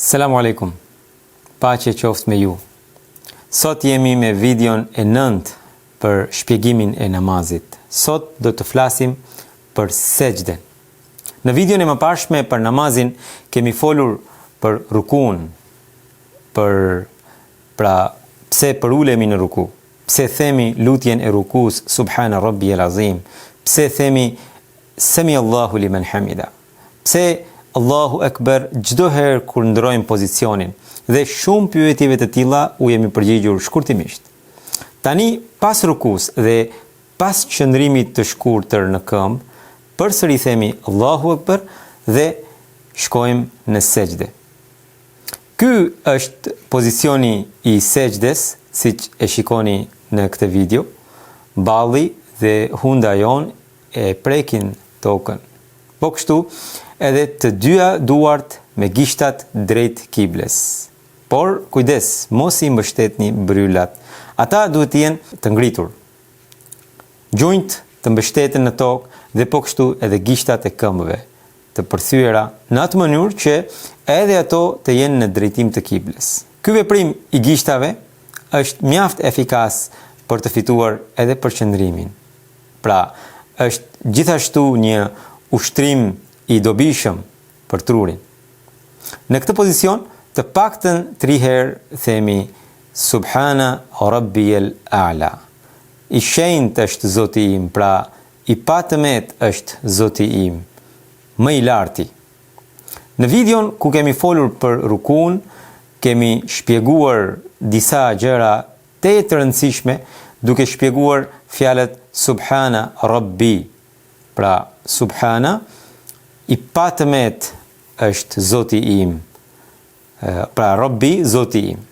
Selamu alaikum, paqe qoftë me ju. Sot jemi me videon e 9 për shpjegimin e namazit. Sot do të flasim për sejdën. Në videon e mëparshme për namazin kemi folur për rukun, pse përulemi në ruku, pse themi lutjen e rukus Subhana Rabbiyal Azim, pse themi Sami Allahu liman hamida, pse Allahu Ekber çdo herë kur ndrojmë pozicionin, dhe shumë pyetjeve të tilla u jemi përgjigjur shkurtimisht. Tani pas rukus dhe pas qëndrimit të shkurtër në këmbë, përsëri themi Allahu Ekber dhe shkojmë në sejdë. Ky është pozicioni i sejdës, siç e shikoni në këtë video. Balli dhe hunda jon e prekin tokën. Po kështu edhe të dyja duart me gishtat drejt kibles. Por kujdes, mos i mbështetni bryllat. Ata duhet të jenë të ngritur. Gjunjt të mbështeten në tokë dhe po kështu edhe gishtat e këmbëve të përthyera në atë mënyrë që edhe ato të jenë në drejtim të kibles. Ky veprim i gishtave është mjaft efikas për të fituar edhe përqendrimin. Pra, është gjithashtu një ushtrim i dobishëm për trurin. Në këtë pozicion, të paktën 3 herë themi Subhana Rabbiyal A'la. I shenjtë është Zoti im, pra i patëmet është Zoti im, më i larti. Në videon ku kemi folur për rukun, kemi shpjeguar disa gjëra të rëndësishme, duke shpjeguar fjalët Subhana Rabbi. Pra, Subhana, i patëmet është Zoti im. Pra, Rabbi, Zoti im.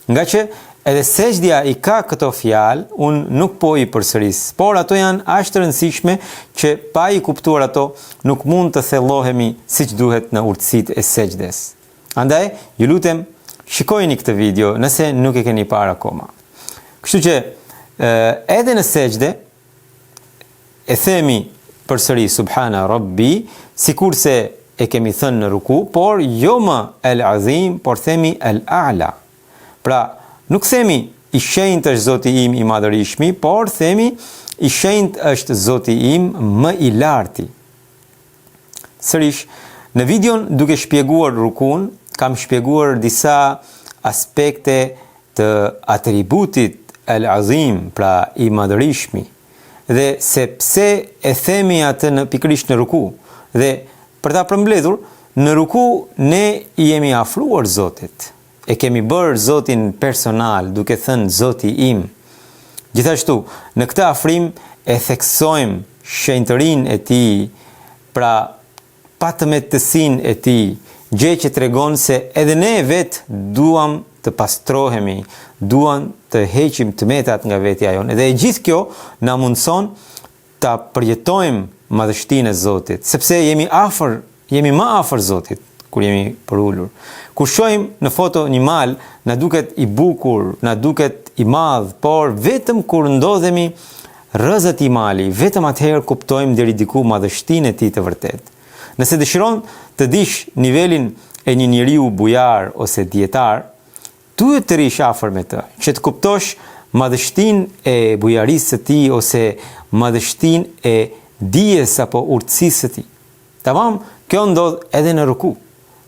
Nga që edhe sejdja i ka këto fjalë, unë nuk po i përsëris, por ato janë aq të rëndësishme që pa i kuptuar ato, nuk mund të thellohemi siç duhet në urtësitë e sejdës. Andaj, ju lutem, shikojeni këtë video nëse nuk e keni parë akoma. Kështu që edhe në sejdë e themi përsëri Subhana Rabbi, sikurse e kemi thënë në ruku, por jo më El Azim, por themi El A'la. Pra, nuk themi i shenjtë është Zoti im i madhërishmi, por themi i shenjtë është Zoti im më i larti. Sërish, në videon duke shpjeguar rukun, kam shpjeguar disa aspekte të atributit El Azim, pra i madhërishmi, dhe se pse e themi atë në pikërisht në ruku. Dhe për ta përmbledhur, në ruku ne i jemi afruar Zotit. E kemi bërë Zotin personal, duke thënë Zoti im. Gjithashtu, në këtë afrim e theksojmë shenjtërinë e tij, pra patëmetësinë e tij, gjë që tregon se edhe ne vetë duam të pastrohemi, duam të heqim tmetat nga vetja jonë. Dhe e gjithë kjo na mundson ta përjetojmë madhështinë e Zotit, sepse jemi më afër Zotit kur jemi përulur. Kur shohim në foto një mal, na duket i bukur, na duket i madh, por vetëm kur ndodhemi rrezet i mali, vetëm atëherë kuptojmë deri diku madhështinë e tij të vërtet. Nëse dëshiron të dish nivelin e një njeriu bujar ose dietar, duhet të rish afër me të, që të kuptosh madhështinë e bujarisë së tij ose madhështinë e dijes apo urtësisë së tij. Tamam, kjo ndodh edhe në ruku.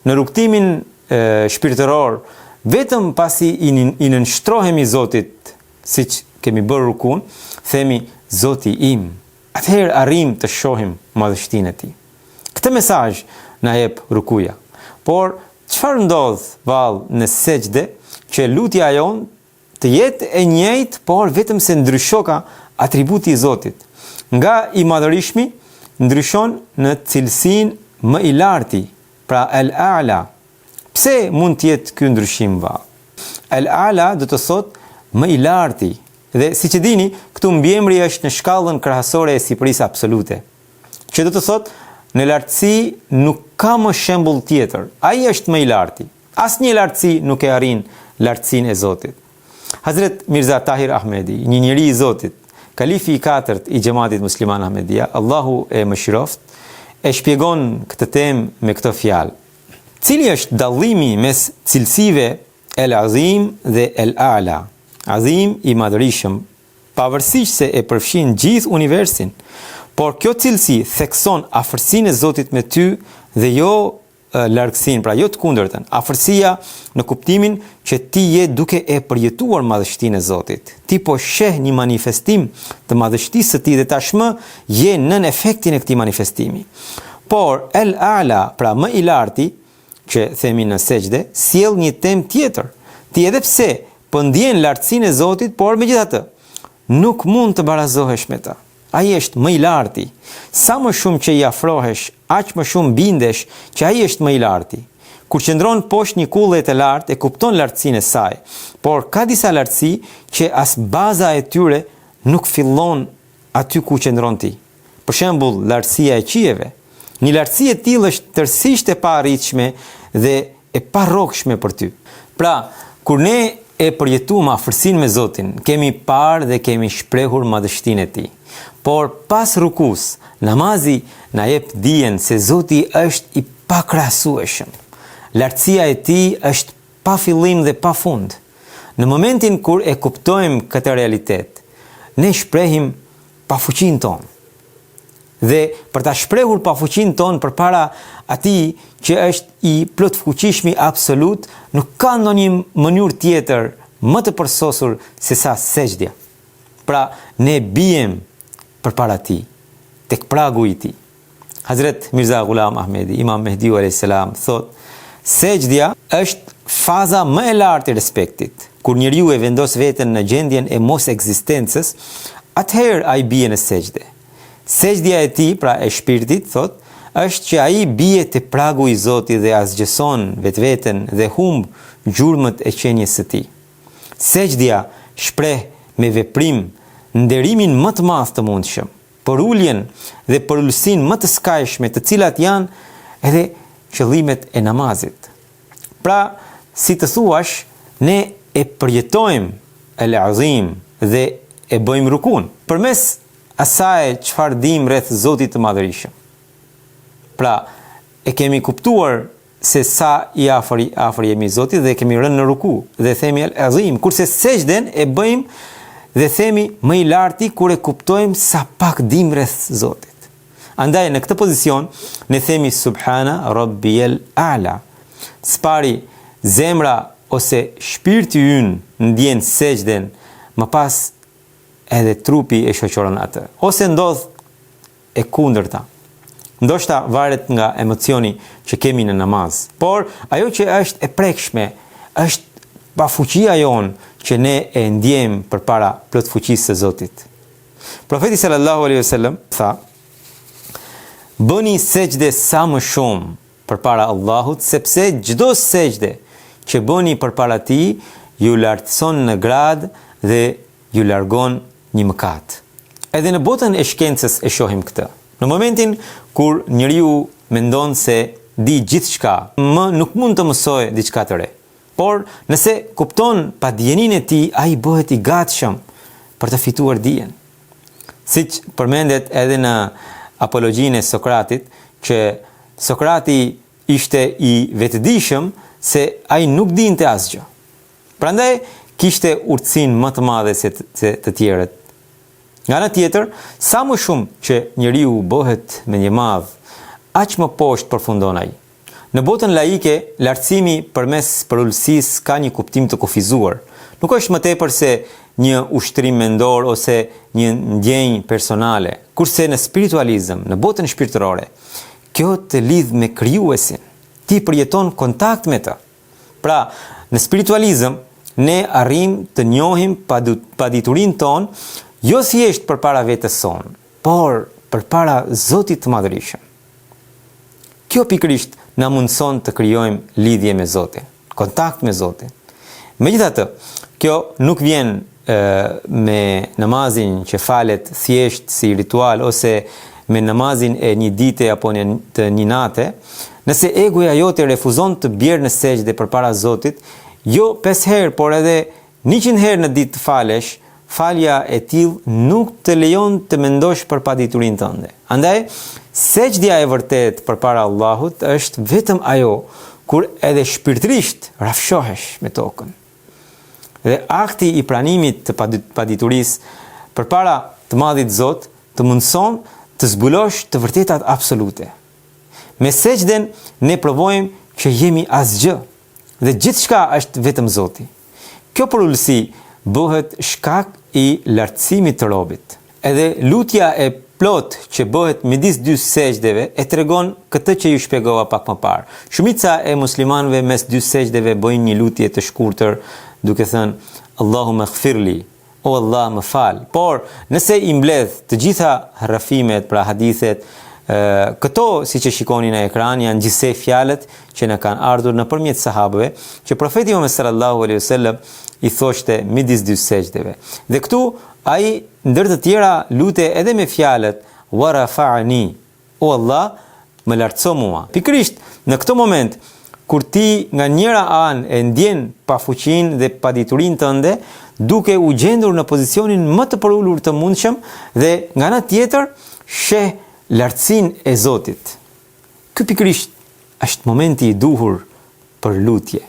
Në rukëtimin shpirtëror, vetëm pasi i nënshtrohemi Zotit, siç kemi bërë rukun, themi Zoti im. Atëherë arrim të shohim madhështinë e tij. Këtë mesazh na jep rukuja. Por çfarë ndodh vallë në sejdë që lutja jon të jetë e njëjtë, por vetëm se ndryshoka atributi i Zotit. Nga i madhërishmi ndryshon në cilësinë më i larti, pra El A'la. Pse mund të jetë ky ndryshim vallë? El A'la do të thotë më i larti. Dhe siç e dini, këtu mbiemri është në shkallën krahasore e sipërisë absolute. Që do të thotë në lartësi nuk ka më shembull tjetër. Ai është më i larti. Asnjë lartësi nuk e arrin lartësinë e Zotit. Hazret Mirza Tahir Ahmedi, një njeri i Zotit, kalifi i 4 i xhamatit musliman Ahmedia, Allahu e mëshiroft, e shpjegon këtë temë me këtë fjalë. Cili është dallimi mes cilësive El Azim dhe El A'la? Azim i madhërisëm, pavarësisht se e përfshin gjithë universin, por kjo cilësi thekson afërsinë e Zotit me ty dhe jo largësinë, pra jo të kundërtën. Afërsia në kuptimin që ti je duke e përjetuar madhështinë e Zotit. Ti po sheh një manifestim të madhështisë së tij dhe tashmë je nën efektin e këtij manifestimi. Por El A'la, pra më i larti, që themi në sejdë, sjell një temë tjetër. Ti edhe pse po ndjen lartësinë e Zotit, por megjithatë nuk mund të barazohesh me ta. Ai është më i larti. Sa më shumë që i afrohesh, aq më shumë bindesh që ai është më i larti. Kur qëndron poshtë një kulle të lartë, e kupton lartësinë e saj, por ka disa lartësi që as baza e tyre nuk fillon aty ku qëndron ti. Për shembull, lartësia e qijeve. Një lartësi e tillë është tërësisht e paarritshme dhe e parrokshme për ty. Pra, kur ne e përjetuam afërsinë me Zotin, kemi parë dhe kemi shprehur madhështinë e tij. Por pas rukus, namazi na jep dijen se Zoti është i pakrahasueshëm. Lartësia e tij është pa fillim dhe pa fund. Në momentin kur e kuptojmë këtë realitet, ne shprehim pafuqinë tonë. Dhe për ta shprehur pafuqinë tonë përpara atij që është i plot fuqishëm absolut, nuk ka ndonjë mënyrë tjetër më të përsosur se sa sejdja. Pra, ne bijem përpara tij, tek pragu i tij. Hazret Mirza Ghulam Ahmedi, Imam Mehdiu alayhis salam, thot, sejdja është faza më e lartë e respektit. Kur njeriu e vendos veten në gjendjen e mos ekzistencës, atëherë ai bie në sejdë. Sejdja e tij, pra e shpirtit, thot, është që ai bie te pragu i Zotit dhe asgjëson vetveten dhe humb gjurmët e qenies së tij. Sejdja shpreh me veprim nderimin më të madh të mundshëm, për uljen dhe për ulësinë më të skajshme, të cilat janë edhe qëllimet e namazit. Pra, si të thuash, ne e përjetojmë El Azim dhe e bëjmë rukun përmes asaj çfarë dim rreth Zotit të Madhërisëm. Pra, e kemi kuptuar se sa i afër jemi Zotit dhe kemi rënë në ruku dhe themi El Azim, kurse sejdën e bëjmë dhe themi më i larti kur e kuptojmë sa pak dim rreth Zotit. Andaj në këtë pozicion ne themi Subhana Rabbiyal A'la. Spari zemra ose shpirti ynë ndjen sejdën, më pas edhe trupi e shoqëron atë. Ose ndodh e kundërta. Ndoshta varet nga emocioni që kemi në namaz. Por ajo që është e prekshme, është pafuqia jonë që ne e ndjejmë përpara plot fuqisë së Zotit. Profeti sallallahu alaihi wasallam tha: bëni sejdë sa më shumë përpara Allahut, sepse çdo sejdë që bëni përpara tij ju lartëson në grad dhe ju largon një mëkat. Edhe në botën e shkencës e shohim këtë. Në momentin kur njeriu mendon se di gjithçka, më nuk mund të mësojë diçka të re. Por nëse kupton pa dijenin e tij, ai bëhet i gatshëm për të fituar dijen. Siç përmendet edhe në apologjinë e Sokratit, që Sokrati ishte i vetëdijshëm se ai nuk dinte asgjë. Prandaj kishte urtësinë më të madhe se të tjerët. Nga ana tjetër, sa më shumë që njeriu bëhet më i madh, aq më poshtë përfundon ai. Në botën laike, lartësimi përmes përullësisë ka një kuptim të kufizuar. Nuk është më tepër se një ushtrim mendor ose një ndjenjë personale. Kurse në spiritualizëm, në botën shpirtërore, kjo të lidh me krijuesin. Ti përjeton kontakt me të. Pra, në spiritualizëm, ne arrim të njohim paditurinë tonë, jo thjesht përpara vetes sonë, por përpara Zotit të Madhërisëm. Kjo pikërisht na mundson të krijojmë lidhje me Zotin, kontakt me Zotin. Megjithatë, kjo nuk vjen me namazin që falet thjesht si ritual ose me namazin e një dite apo të një nate. Nëse egoja jote refuzon të bjerë në sejdë përpara Zotit, jo 5 herë, por edhe 100 herë në ditë të falesh, falja e tillë nuk të lejon të mendosh për paditurinë tënde. Andaj, sejdja e vërtet përpara Allahut është vetëm ajo kur edhe shpirtërisht rafshohesh me tokën. Dhe akti i pranimit të paditurisë përpara të madhit Zot të mundson të zbulosh të vërtetat absolute. Me sejdën ne provojmë që jemi asgjë dhe gjithçka është vetëm Zoti. Kjo përullësi bëhet shkak i lartësimit të robit. Edhe lutja e plot që bëhet midis dy sejdeve e tregon këtë që ju shpjegova pak më parë. Shumica e muslimanëve mes dy sejdeve bëjnë një lutje të shkurtër duke thënë Allahumma ighfirli, o Allah më fal. Por nëse i mbledh të gjitha rrafimet, pra hadithet, këto si që shikoni në ekran janë gjithsej fjalët që në kanë ardhur nëpërmjet sahabëve që profeti Muhammed sallallahu alaihi wasallam i thoshte midis dy sejdeve. Dhe këtu ai ndër të tjera lute edhe me fjalët wa rafa'ani, o Allah më lartëso mua. Pikërisht në këtë moment kur ti nga njëra anë e ndjen pafuqinë dhe paditurinë tënde, duke u gjendur në pozicionin më të përulur të mundshëm dhe nga ana tjetër sheh lartësinë e Zotit. Ky pikërisht është momenti i duhur për lutje.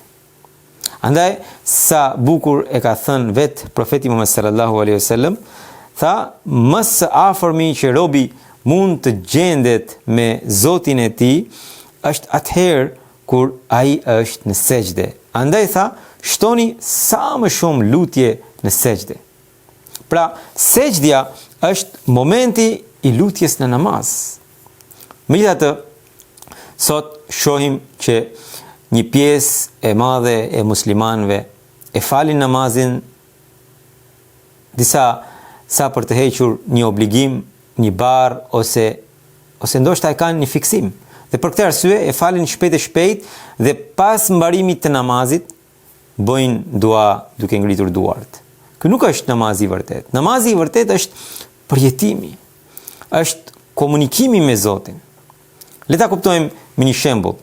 Andaj sa bukur e ka thënë vetë profeti Muhammed sallallahu alaihi wasallam, tha më së afërmi që robi mund të gjendet me Zotin e tij është atëherë kur ai është në sejdë. Andaj tha, shtoni sa më shumë lutje në sejdë. Pra, sejdja është momenti i lutjes në namaz. Megjithatë, sot shohim që një pjesë e madhe e muslimanëve e falin namazin disa sa për të hequr një obligim, një barë ose ndoshta e kanë një fiksim. Dhe për këtë arsye e falin shpejt dhe pas mbarimit të namazit bëjnë dua duke ngritur duart. Ky nuk është namazi i vërtet. Namazi i vërtet është përjetimi, është komunikimi me Zotin. Le ta kuptojmë me një shembull.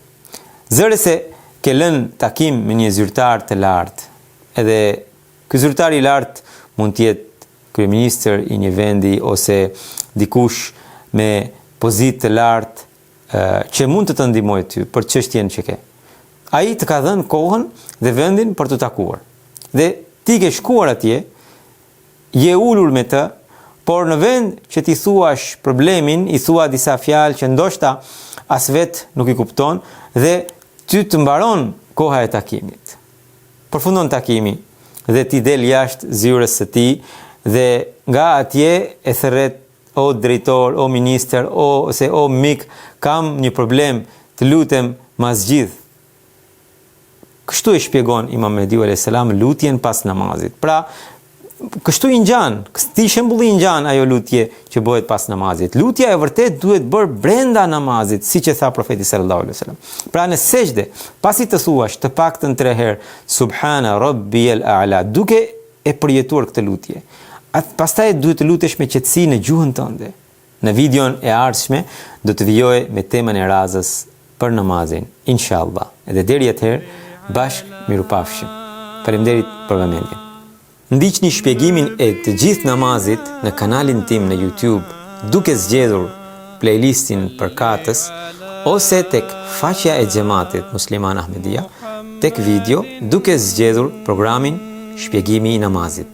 Zëre se ke lënë takim me një zyrtar të lartë, edhe ky zyrtar i lartë mund të jetë kryeministër i një vendi ose dikush me pozitë të lartë që mund të ndihmojë ty për çështjen që ke. Ai të ka dhënë kohën dhe vendin për të takuar. Dhe ti ke shkuar atje, je ulur me të, por në vend që ti thuash problemin, i thua disa fjalë që ndoshta as vet nuk i kupton dhe ty të mbaron koha e takimit. Përfundon takimi dhe ti del jashtë zyrës së tij dhe nga atje e thërret o drejtor, o minister, ose o mik, kam një problem, të lutem ma zgjidh. Kështu e shpjegon Imam Mehdiu alayhis salam lutjen pas namazit. Pra, kështu i ngjan, këti shembulli i ngjan ajo lutje që bëhet pas namazit. Lutja e vërtet duhet bërë brenda namazit, siç e tha profeti sallallahu alaihi wasallam. Pra në sejdë, pasi të thuash të paktën 3 herë Subhana Rabbiyal A'la, duke e përjetuar këtë lutje. Pastaj duhet të lutesh me qetësi në gjuhën tënde. Në videon e ardhshme do të vijoj me temën e razës për namazin, inshallah. Edhe deri atëherë, bashkë mirupafshim. Faleminderit për vëmendjen. Ndiqni shpjegimin e të gjithë namazit në kanalin tim në YouTube duke zgjedhur playlistin për katës ose tek faqja e xhamatit Musliman Ahmedia tek video duke zgjedhur programin Shpjegimi i namazit.